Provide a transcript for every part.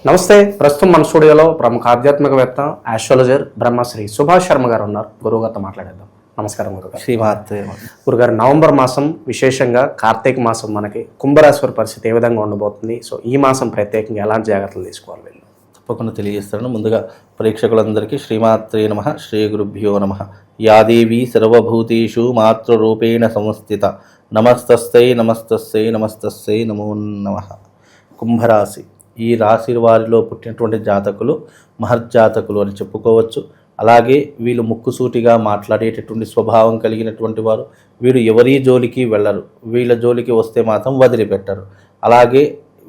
నమస్తే. ప్రస్తుతం మన స్టూడియోలో ప్రముఖ ఆధ్యాత్మికవేత్త ఆస్ట్రాలజర్ బ్రహ్మశ్రీ సుభాష్ శర్మ గారు ఉన్నారు. గురువుగారితో మాట్లాడేద్దాం. నమస్కారం గురుగారు. శ్రీమాత్రే. గురుగారు, నవంబర్ మాసం విశేషంగా కార్తీక మాసం మనకి కుంభరాశి వారి పరిస్థితి ఏ విధంగా ఉండబోతుంది? సో ఈ మాసం ప్రత్యేకంగా ఎలాంటి జాగ్రత్తలు తీసుకోవాలి? తప్పకుండా తెలియజేస్తాను. ముందుగా ప్రేక్షకులందరికీ శ్రీమాత్రే నమః, శ్రీ గురుభ్యో నమః. యాదేవి సర్వభూతేషు మాతృరూపేణ సంస్థిత నమస్తస్యై నమస్తస్యై నమస్తస్యై నమో నమః. కుంభరాశి, ఈ రాశి వారిలో పుట్టినటువంటి జాతకులు మహర్జాతకులు అని చెప్పుకోవచ్చు. అలాగే వీళ్ళు ముక్కుసూటిగా మాట్లాడేటటువంటి స్వభావం కలిగినటువంటి వారు. వీరు ఎవరి జోలికి వెళ్ళరు, వీళ్ళ జోలికి వస్తే మాత్రం వదిలిపెట్టరు. అలాగే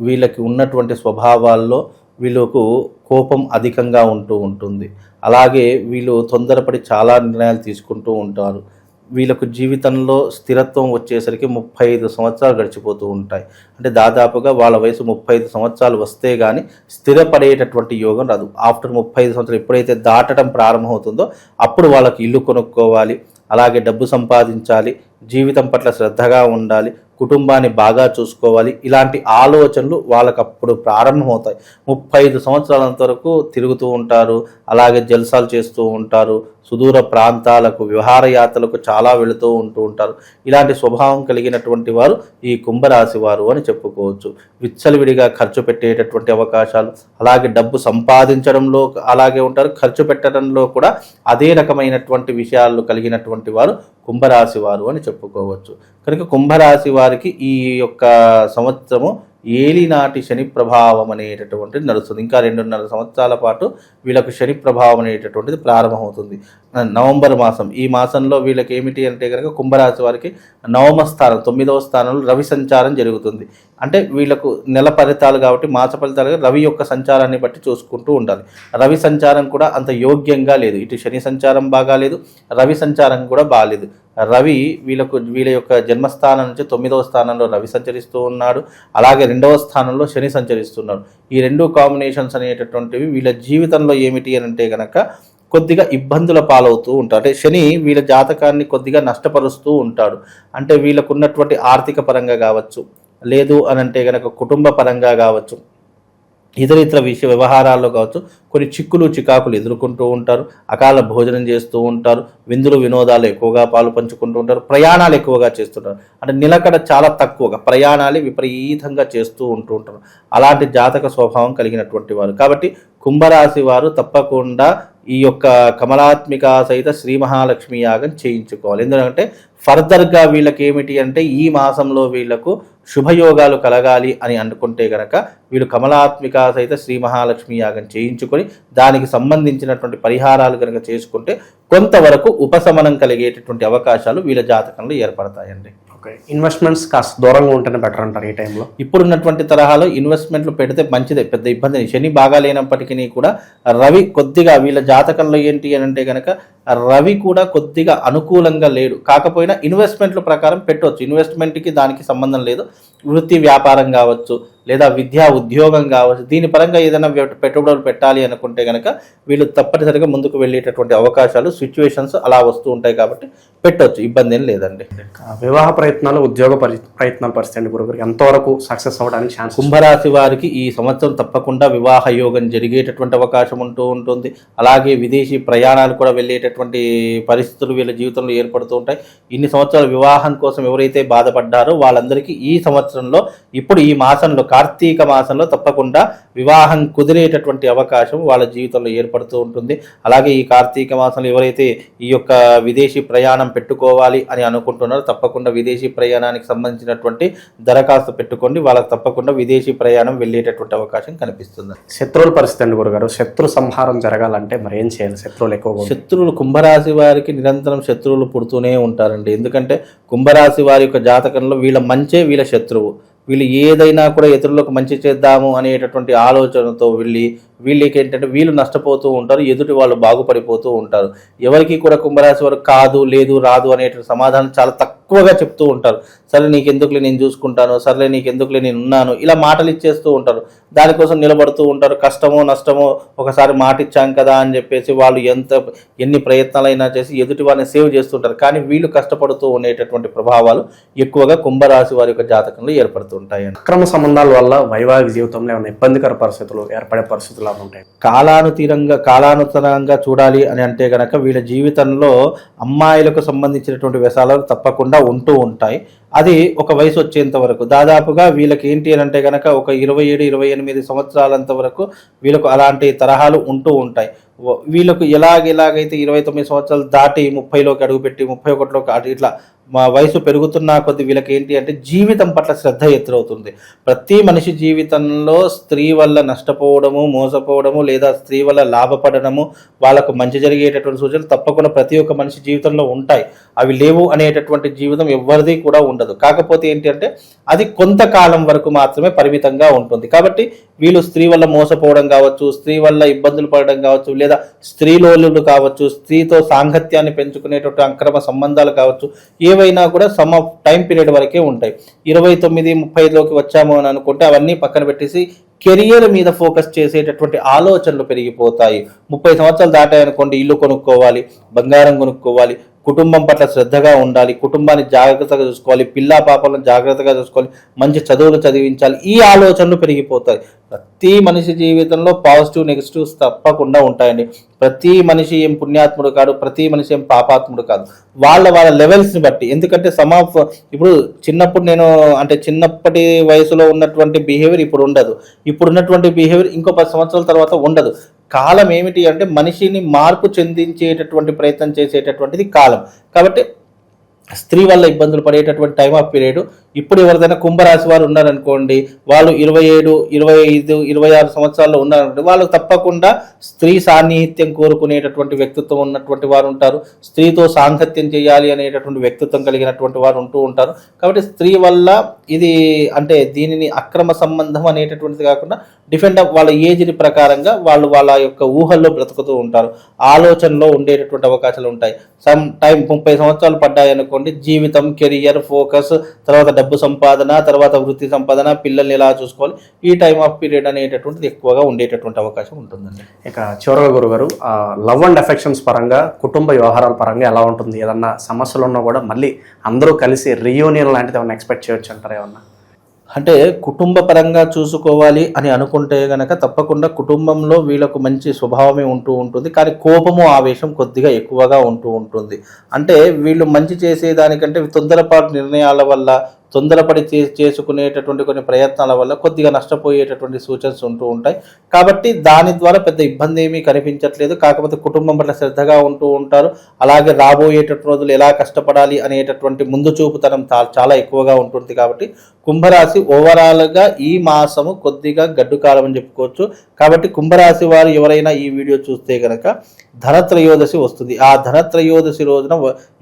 వీళ్ళకి ఉన్నటువంటి స్వభావాల్లో వీళ్ళకు కోపం అధికంగా ఉంటుంది. అలాగే వీళ్ళు తొందరపడి చాలా నిర్ణయాలు తీసుకుంటూ ఉంటారు. వీళ్ళకు జీవితంలో స్థిరత్వం వచ్చేసరికి 35 సంవత్సరాలు గడిచిపోతూ ఉంటాయి. అంటే దాదాపుగా వాళ్ళ వయసు 35 సంవత్సరాలు వస్తే కానీ స్థిరపడేటటువంటి యోగం రాదు. ఆఫ్టర్ 35 సంవత్సరాలు ఎప్పుడైతే దాటడం ప్రారంభమవుతుందో అప్పుడు వాళ్ళకి ఇల్లు కొనుక్కోవాలి, అలాగే డబ్బు సంపాదించాలి, జీవితం పట్ల శ్రద్ధగా ఉండాలి, కుటుంబాన్ని బాగా చూసుకోవాలి, ఇలాంటి ఆలోచనలు వాళ్ళకు అప్పుడు ప్రారంభమవుతాయి. 35 సంవత్సరాలంత వరకు తిరుగుతూ ఉంటారు. అలాగే జల్సాలు చేస్తూ ఉంటారు. సుదూర ప్రాంతాలకు విహారయాత్రలకు చాలా వెళుతూ ఉంటారు. ఇలాంటి స్వభావం కలిగినటువంటి వారు ఈ కుంభరాశి వారు అని చెప్పుకోవచ్చు. విచ్చలవిడిగా ఖర్చు పెట్టేటటువంటి అవకాశాలు, అలాగే డబ్బు సంపాదించడంలో అలాగే ఉంటారు, ఖర్చు పెట్టడంలో కూడా అదే రకమైనటువంటి విషయాలు కలిగినటువంటి వారు కుంభరాశి వారు అని చెప్పుకోవచ్చు. కనుక కుంభరాశి వారికి ఈ యొక్క సంవత్సరము ఏలినాటి శని ప్రభావం అనేటటువంటిది నడుస్తుంది. ఇంకా 2.5 సంవత్సరాల పాటు వీళ్ళకు శని ప్రభావం అనేటటువంటిది ప్రారంభమవుతుంది. నవంబర్ మాసం, ఈ మాసంలో వీళ్ళకి ఏమిటి అంటే కనుక కుంభరాశి వారికి నవమ స్థానం 9వ స్థానంలో రవి సంచారం జరుగుతుంది. అంటే వీళ్ళకు నెల ఫలితాలు కాబట్టి మాస ఫలితాలుగా రవి యొక్క సంచారాన్ని బట్టి చూసుకుంటూ ఉండాలి. రవి సంచారం కూడా అంత యోగ్యంగా లేదు. ఇటు శని సంచారం బాగాలేదు, రవి సంచారం కూడా బాగాలేదు. రవి వీళ్ళ యొక్క జన్మస్థానం నుంచి 9వ స్థానంలో రవి సంచరిస్తూ ఉన్నాడు. అలాగే 2వ స్థానంలో శని సంచరిస్తున్నాడు. ఈ రెండు కాంబినేషన్స్ అనేటటువంటివి వీళ్ళ జీవితంలో ఏమిటి అని అంటే కనుక కొద్దిగా ఇబ్బందుల పాలవుతూ ఉంటారు. అంటే శని వీళ్ళ జాతకాన్ని కొద్దిగా నష్టపరుస్తూ ఉంటాడు. అంటే వీళ్ళకు ఉన్నటువంటి ఆర్థిక పరంగా కావచ్చు, లేదు అని అంటే కనుక కుటుంబ పరంగా కావచ్చు, ఇతర వ్యవహారాల్లో కావచ్చు, కొన్ని చికాకులు ఎదుర్కొంటూ ఉంటారు. అకాల భోజనం చేస్తూ ఉంటారు. విందులు వినోదాలు ఎక్కువగా పాలు పంచుకుంటూ ఉంటారు. ప్రయాణాలు ఎక్కువగా చేస్తుంటారు. అంటే నిలకడ చాలా తక్కువగా, ప్రయాణాలు విపరీతంగా చేస్తూ ఉంటారు. అలాంటి జాతక స్వభావం కలిగినటువంటి వారు. కాబట్టి కుంభరాశి వారు తప్పకుండా ఈ యొక్క కమలాత్మిక సహిత శ్రీ మహాలక్ష్మి యాగం చేయించుకోవాలి. ఎందుకంటే ఫర్దర్గా వీళ్ళకి ఏమిటి అంటే ఈ మాసంలో వీళ్లకు శుభయోగాలు కలగాలి అని అనుకుంటే గనక వీళ్ళు కమలాత్మిక సహిత శ్రీ మహాలక్ష్మి యాగం చేయించుకొని దానికి సంబంధించినటువంటి పరిహారాలు కనుక చేసుకుంటే కొంతవరకు ఉపశమనం కలిగేటటువంటి అవకాశాలు వీళ్ళ జాతకంలో ఏర్పడతాయండి. ఇన్వెస్ట్మెంట్స్ కాస్త దూరంగా ఉంటేనే బెటర్ అంటారు ఈ టైంలో? ఇప్పుడున్నటువంటి తరహాలో ఇన్వెస్ట్మెంట్లు పెడితే మంచిదే, పెద్ద ఇబ్బంది. శని బాగా లేనప్పటికీ కూడా రవి కొద్దిగా వీళ్ళ జాతకంలో ఏంటి అని అంటే కనుక రవి కూడా కొద్దిగా అనుకూలంగా లేడు. కాకపోయినా ఇన్వెస్ట్మెంట్ల ప్రకారం పెట్టవచ్చు. ఇన్వెస్ట్మెంట్కి దానికి సంబంధం లేదు. వృత్తి వ్యాపారం కావచ్చు, లేదా విద్యా ఉద్యోగం కావచ్చు, దీని పరంగా ఏదైనా పెట్టుబడులు పెట్టాలి అనుకుంటే కనుక వీళ్ళు తప్పనిసరిగా ముందుకు వెళ్ళేటటువంటి అవకాశాలు, సిచ్యువేషన్స్ అలా వస్తూ ఉంటాయి. కాబట్టి పెట్టవచ్చు, ఇబ్బంది ఏం లేదండి. వివాహ ప్రయత్నాలు, ఉద్యోగ ప్రయత్నాల పరిస్థితి గురుగారు ఎంతవరకు సక్సెస్ అవ్వడానికి ఛాన్స్? కుంభరాశి వారికి ఈ సంవత్సరం తప్పకుండా వివాహ యోగం జరిగేటటువంటి అవకాశం ఉంటుంది. అలాగే విదేశీ ప్రయాణాలు కూడా వెళ్ళేటటువంటి పరిస్థితులు వీళ్ళ జీవితంలో ఏర్పడుతూ ఉంటాయి. ఇన్ని సంవత్సరాల వివాహం కోసం ఎవరైతే బాధపడ్డారో వాళ్ళందరికీ ఈ సంవత్సరంలో, ఇప్పుడు ఈ మాసంలో, కార్తీక మాసంలో తప్పకుండా వివాహం కుదిరేటటువంటి అవకాశం వాళ్ళ జీవితంలో ఏర్పడుతూ ఉంటుంది. అలాగే ఈ కార్తీక మాసంలో ఎవరైతే ఈ యొక్క విదేశీ ప్రయాణం పెట్టుకోవాలి అని అనుకుంటున్నారో తప్పకుండా విదేశీ ప్రయాణానికి సంబంధించినటువంటి దరఖాస్తు పెట్టుకోండి. వాళ్ళకి తప్పకుండా విదేశీ ప్రయాణం వెళ్ళేటటువంటి అవకాశం కనిపిస్తుంది. శత్రువుల పరిస్థితి అండి గురుగారు, శత్రు సంహారం జరగాలంటే మరి ఏం చేయాలి? శత్రువులు కుంభరాశి వారికి నిరంతరం శత్రువులు పుడుతూనే ఉంటారండి. ఎందుకంటే కుంభరాశి వారి యొక్క జాతకంలో వీళ్ళ మంచే వీళ్ళ శత్రువు. వీళ్ళు ఏదైనా కూడా ఇతరులకు మంచి చేద్దాము అనేటటువంటి ఆలోచనతో వెళ్ళి వీళ్ళకి ఏంటంటే వీళ్ళు నష్టపోతూ ఉంటారు, ఎదుటి వాళ్ళు బాగుపడిపోతూ ఉంటారు. ఎవరికి కూడా కుంభరాశి వారు కాదు, లేదు, రాదు అనేటువంటి సమాధానం చాలా తక్కువగా చెప్తూ ఉంటారు. సరే నీకెందుకులే నేను చూసుకుంటాను, సర్లే నీకెందుకులే నేను ఉన్నాను, ఇలా మాటలు ఇచ్చేస్తూ ఉంటారు. దానికోసం నిలబడుతూ ఉంటారు. కష్టమో నష్టమో ఒకసారి మాట ఇచ్చాం కదా అని చెప్పేసి వాళ్ళు ఎన్ని ప్రయత్నాలైనా చేసి ఎదుటి వారిని సేవ్ చేస్తుంటారు. కానీ వీళ్ళు కష్టపడుతూ ఉండేటటువంటి ప్రభావాలు ఎక్కువగా కుంభరాశి వారి యొక్క జాతకంలో ఏర్పడుతూ ఉంటాయి. అక్రమ సంబంధాల వల్ల వైవాహిక జీవితంలో ఏమైనా ఇబ్బందికర పరిస్థితులు ఏర్పడే పరిస్థితులు ఉంటాయి. కాలానుతరంగా చూడాలి అని అంటే గనక వీళ్ళ జీవితంలో అమ్మాయిలకు సంబంధించినటువంటి వ్యసనాలు తప్పకుండా ఉంటూ ఉంటాయి. అది ఒక వయసు వచ్చేంత వరకు దాదాపుగా వీళ్ళకి ఏంటి అని అంటే కనుక ఒక 27-28 సంవత్సరాలంత వరకు వీళ్ళకు అలాంటి తరహాలు ఉంటూ ఉంటాయి. వీళ్ళకు ఎలాగైతే 29 సంవత్సరాలు దాటి 30లోకి అడుగుపెట్టి 31లోకి ఇట్లా మా వయసు పెరుగుతున్న కొద్ది వీళ్ళకి ఏంటి అంటే జీవితం పట్ల శ్రద్ధ ఎదురవుతుంది. ప్రతి మనిషి జీవితంలో స్త్రీ వల్ల నష్టపోవడము, మోసపోవడము, లేదా స్త్రీ వల్ల లాభపడడము, వాళ్ళకు మంచి జరిగేటటువంటి సూచనలు తప్పకుండా ప్రతి ఒక్క మనిషి జీవితంలో ఉంటాయి. అవి లేవు అనేటటువంటి జీవితం ఎవరిది కూడా ఉండదు. కాకపోతే ఏంటి అంటే అది కొంతకాలం వరకు మాత్రమే పరిమితంగా ఉంటుంది. కాబట్టి వీళ్ళు స్త్రీ వల్ల మోసపోవడం కావచ్చు, స్త్రీ వల్ల ఇబ్బందులు పడడం కావచ్చు, లేదా స్త్రీలోలులు కావచ్చు, స్త్రీతో సాంగత్యాన్ని పెంచుకునేటువంటి అక్రమ సంబంధాలు కావచ్చు, ఏవైనా కూడా సమ్ ఆఫ్ టైం పీరియడ్ వరకే ఉంటాయి. 29-30లోకి వచ్చాము అని అనుకుంటే అవన్నీ పక్కన పెట్టేసి కెరియర్ మీద ఫోకస్ చేసేటటువంటి ఆలోచనలు పెరిగిపోతాయి. 30 సంవత్సరాలు దాటాయనుకోండి, ఇల్లు కొనుక్కోవాలి, బంగారం కొనుక్కోవాలి, కుటుంబం పట్ల శ్రద్ధగా ఉండాలి, కుటుంబాన్ని జాగ్రత్తగా చూసుకోవాలి, పిల్లా పాపలను జాగ్రత్తగా చూసుకోవాలి, మంచి చదువులు చదివించాలి, ఈ ఆలోచనలు పెరిగిపోతాయి. ప్రతి మనిషి జీవితంలో పాజిటివ్ నెగిటివ్స్ తప్పకుండా ఉంటాయండి. ప్రతి మనిషి ఏం పుణ్యాత్ముడు కాదు, ప్రతి మనిషి ఏం పాపాత్ముడు కాదు. వాళ్ళ లెవెల్స్ని బట్టి. ఎందుకంటే ఇప్పుడు చిన్నప్పటి వయసులో ఉన్నటువంటి బిహేవియర్ ఇప్పుడు ఉండదు, ఇప్పుడు ఉన్నటువంటి బిహేవియర్ ఇంకో 10 సంవత్సరాల తర్వాత ఉండదు. కాలం ఏమిటి అంటే మనిషిని మార్పు చెందించేటటువంటి ప్రయత్నం చేసేటటువంటిది కాలం. కాబట్టి స్త్రీ వల్ల ఇబ్బందులు పడేటటువంటి టైం ఆఫ్ పీరియడ్. ఇప్పుడు ఎవరిదైనా కుంభరాశి వారు ఉన్నారనుకోండి, వాళ్ళు 27, 25, 26 సంవత్సరాల్లో ఉన్నారనుకోండి, వాళ్ళు తప్పకుండా స్త్రీ సాన్నిహిత్యం కోరుకునేటటువంటి వ్యక్తిత్వం ఉన్నటువంటి వారు ఉంటారు. స్త్రీతో సాంగత్యం చేయాలి అనేటటువంటి వ్యక్తిత్వం కలిగినటువంటి వారు ఉంటూ ఉంటారు. కాబట్టి స్త్రీ వల్ల ఇది అంటే దీనిని అక్రమ సంబంధం అనేటటువంటిది కాకుండా డిఫెండ్ వాళ్ళ ఏజ్ని ప్రకారంగా వాళ్ళు వాళ్ళ యొక్క ఊహల్లో బ్రతుకుతూ ఉంటారు, ఆలోచనలో ఉండేటటువంటి అవకాశాలు ఉంటాయి. సమ్ టైం 30 సంవత్సరాలు పడ్డాయనుకోండి, జీవితం, కెరియర్, ఫోకస్, తర్వాత డబ్బు సంపాదన, తర్వాత వృత్తి సంపాదన, పిల్లల్ని ఎలా చూసుకోవాలి, ఈ టైం ఆఫ్ పీరియడ్ అనేటటువంటిది ఎక్కువగా ఉండేటటువంటి అవకాశం ఉంటుందండి. ఇక చివరగా గురుగారు, లవ్ అండ్ అఫెక్షన్స్ పరంగా, కుటుంబ వ్యవహారాల పరంగా ఎలా ఉంటుంది? ఏదన్నా సమస్యలు ఉన్నా కూడా మళ్ళీ అందరూ కలిసి రీయూనియన్ లాంటిది ఏమన్నా ఎక్స్పెక్ట్ చేయొచ్చు అంటారు? ఏమన్నా అంటే కుటుంబ పరంగా చూసుకోవాలి అని అనుకుంటే గనక తప్పకుండా కుటుంబంలో వీళ్ళకు మంచి స్వభావమే ఉంటూ ఉంటుంది. కానీ కోపము, ఆవేశం కొద్దిగా ఎక్కువగా ఉంటూ ఉంటుంది. అంటే వీళ్ళు మంచి చేసేదానికంటే తొందరపాటు నిర్ణయాల వల్ల, తొందరపడి చేసుకునేటటువంటి కొన్ని ప్రయత్నాల వల్ల కొద్దిగా నష్టపోయేటటువంటి సూచనలు ఉంటూ ఉంటాయి. కాబట్టి దాని ద్వారా పెద్ద ఇబ్బంది ఏమీ కనిపించట్లేదు. కాకపోతే కుటుంబం పట్ల శ్రద్ధగా ఉంటూ ఉంటారు. అలాగే రాబోయేటటువంటి రోజులు ఎలా కష్టపడాలి అనేటటువంటి ముందు చూపుతనం చాలా ఎక్కువగా ఉంటుంది. కాబట్టి కుంభరాశి ఓవరాల్గా ఈ మాసము కొద్దిగా గడ్డు కాలం అని చెప్పుకోవచ్చు. కాబట్టి కుంభరాశి వారు ఎవరైనా ఈ వీడియో చూస్తే కనుక ధనత్రయోదశి వస్తుంది. ఆ ధనత్రయోదశి రోజున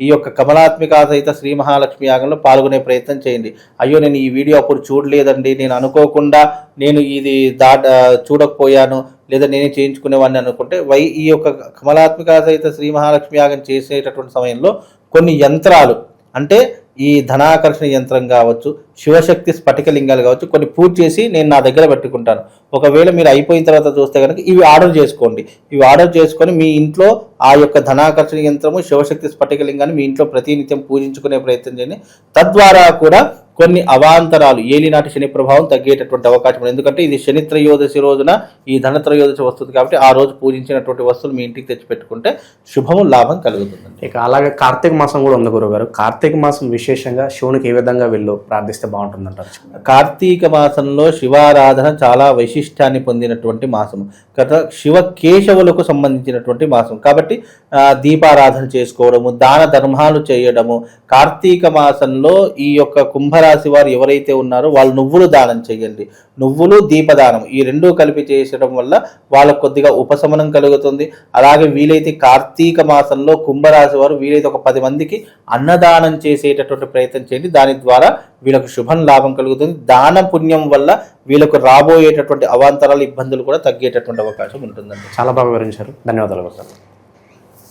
ఈ యొక్క కమలాత్మిక సహిత శ్రీ మహాలక్ష్మి యాగంలో పాల్గొనే ప్రయత్నం చేయండి. అయ్యో నేను ఈ వీడియో అప్పుడు చూడలేదండి, నేను అనుకోకుండా నేను ఇది చూడకపోయాను, లేదా నేనే చేయించుకునేవాడిని అనుకుంటే ఈ యొక్క కమలాత్మిక సహిత శ్రీ మహాలక్ష్మి యాగం చేసేటటువంటి సమయంలో కొన్ని యంత్రాలు, అంటే ఈ ధనాకర్షణ యంత్రం కావచ్చు, శివశక్తి స్ఫటికలింగాలు కావచ్చు, కొన్ని పూజ చేసి నేను నా దగ్గర పెట్టుకుంటాను. ఒకవేళ మీరు అయిపోయిన తర్వాత చూస్తే కనుక ఇవి ఆర్డర్ చేసుకోండి. ఇవి ఆర్డర్ చేసుకొని మీ ఇంట్లో ఆ యొక్క ధనాకర్షణ యంత్రము, శివశక్తి స్ఫటికలింగాన్ని మీ ఇంట్లో ప్రతినిత్యం పూజించుకునే ప్రయత్నం చేయండి. తద్వారా కూడా కొన్ని అవాంతరాలు, ఏలినాటి శని ప్రభావం తగ్గేటటువంటి అవకాశం ఉంది. ఎందుకంటే ఇది శని త్రయోదశి రోజున ఈ ధన త్రయోదశి వస్తుంది. కాబట్టి ఆ రోజు పూజించినటువంటి వస్తువులు మీ ఇంటికి తెచ్చి పెట్టుకుంటే శుభము, లాభం కలుగుతుందండి. ఇక అలాగే కార్తీక మాసం కూడా ఉంది గురుగారు. కార్తీక మాసం విశేషంగా శివునికి ఏ విధంగా వీళ్ళు ప్రార్థిస్తే బాగుంటుందంటారు? కార్తీక మాసంలో శివారాధన చాలా వైశిష్ట్యాన్ని పొందినటువంటి మాసము. శివ కేశవులకు సంబంధించినటువంటి మాసం. కాబట్టి దీపారాధన చేసుకోవడము, దాన ధర్మాలు చేయడము, కార్తీక మాసంలో ఈ యొక్క కుంభ కుంభరాశి వారు ఎవరైతే ఉన్నారో వాళ్ళు నువ్వులు దానం చేయండి. నువ్వులు దీపదానం ఈ రెండూ కలిపి చేసడం వల్ల వాళ్ళకు కొద్దిగా ఉపశమనం కలుగుతుంది. అలాగే వీలైతే కార్తీక మాసంలో కుంభరాశి వారు వీలైతే ఒక 10 మందికి అన్నదానం చేసేటటువంటి ప్రయత్నం చేయండి. దాని ద్వారా వీళ్ళకు శుభం లాభం కలుగుతుంది. దాన పుణ్యం వల్ల వీళ్ళకు రాబోయేటటువంటి అవాంతరాలు ఇబ్బందులు కూడా తగ్గేటటువంటి అవకాశం ఉంటుందండి. చాలా బాగా వివరించారు. ధన్యవాదాలు.